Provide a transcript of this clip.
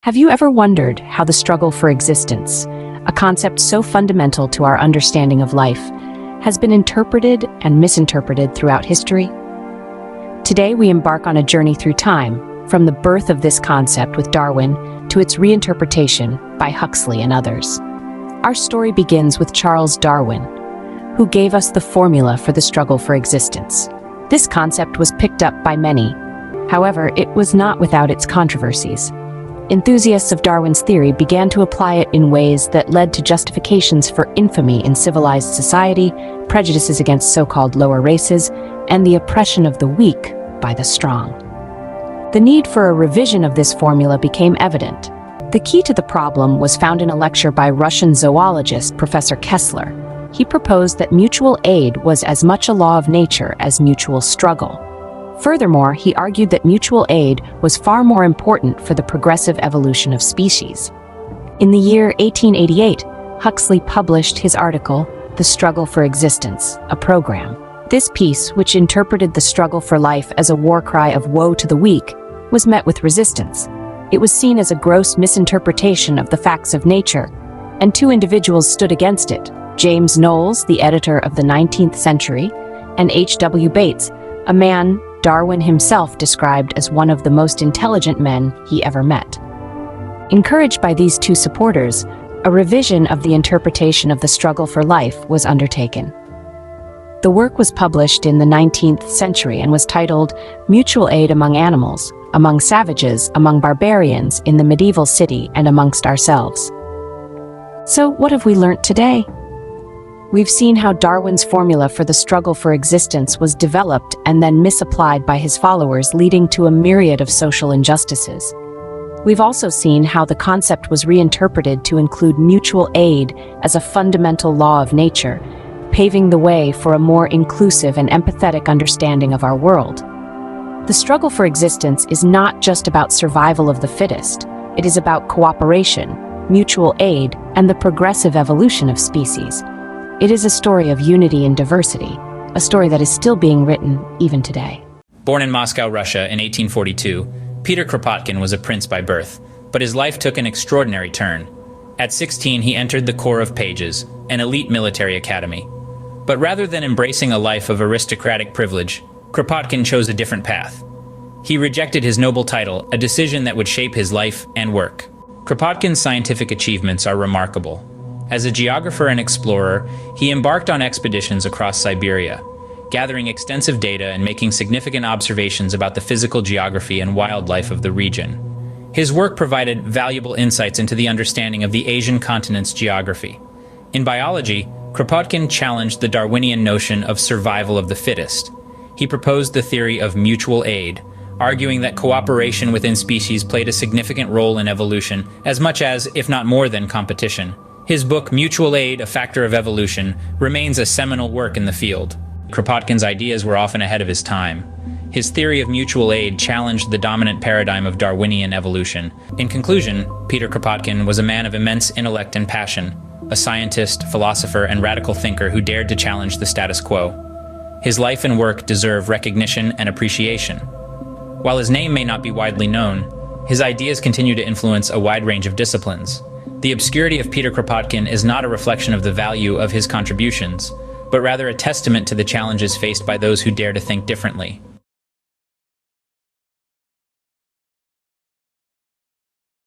Have you ever wondered how the struggle for existence, a concept so fundamental to our understanding of life, has been interpreted and misinterpreted throughout history? Today we embark on a journey through time, from the birth of this concept with Darwin to its reinterpretation by Huxley and others. Our story begins with Charles Darwin, who gave us the formula for the struggle for existence. This concept was picked up by many. However, it was not without its controversies. Enthusiasts of Darwin's theory began to apply it in ways that led to justifications for infamy in civilized society, prejudices against so-called lower races, and the oppression of the weak by the strong. The need for a revision of this formula became evident. The key to the problem was found in a lecture by Russian zoologist Professor Kessler. He proposed that mutual aid was as much a law of nature as mutual struggle. Furthermore, he argued that mutual aid was far more important for the progressive evolution of species. In the year 1888, Huxley published his article, The Struggle for Existence, a Program. This piece, which interpreted the struggle for life as a war cry of woe to the weak, was met with resistance. It was seen as a gross misinterpretation of the facts of nature, and two individuals stood against it: James Knowles, the editor of the 19th century, and H.W. Bates, a man Darwin himself described as one of the most intelligent men he ever met. Encouraged by these two supporters, a revision of the interpretation of the struggle for life was undertaken. The work was published in the 19th century and was titled Mutual Aid Among Animals, Among Savages, Among Barbarians, in the Medieval City, and Amongst Ourselves. So, what have we learnt today? We've seen how Darwin's formula for the struggle for existence was developed and then misapplied by his followers, leading to a myriad of social injustices. We've also seen how the concept was reinterpreted to include mutual aid as a fundamental law of nature, paving the way for a more inclusive and empathetic understanding of our world. The struggle for existence is not just about survival of the fittest. It is about cooperation, mutual aid, and the progressive evolution of species. It is a story of unity and diversity, a story that is still being written even today. Born in Moscow, Russia in 1842, Peter Kropotkin was a prince by birth, but his life took an extraordinary turn. At 16, he entered the Corps of Pages, an elite military academy. But rather than embracing a life of aristocratic privilege, Kropotkin chose a different path. He rejected his noble title, a decision that would shape his life and work. Kropotkin's scientific achievements are remarkable. As a geographer and explorer, he embarked on expeditions across Siberia, gathering extensive data and making significant observations about the physical geography and wildlife of the region. His work provided valuable insights into the understanding of the Asian continent's geography. In biology, Kropotkin challenged the Darwinian notion of survival of the fittest. He proposed the theory of mutual aid, arguing that cooperation within species played a significant role in evolution, as much as, if not more than, competition. His book, Mutual Aid, A Factor of Evolution, remains a seminal work in the field. Kropotkin's ideas were often ahead of his time. His theory of mutual aid challenged the dominant paradigm of Darwinian evolution. In conclusion, Peter Kropotkin was a man of immense intellect and passion, a scientist, philosopher, and radical thinker who dared to challenge the status quo. His life and work deserve recognition and appreciation. While his name may not be widely known, his ideas continue to influence a wide range of disciplines. The obscurity of Peter Kropotkin is not a reflection of the value of his contributions, but rather a testament to the challenges faced by those who dare to think differently.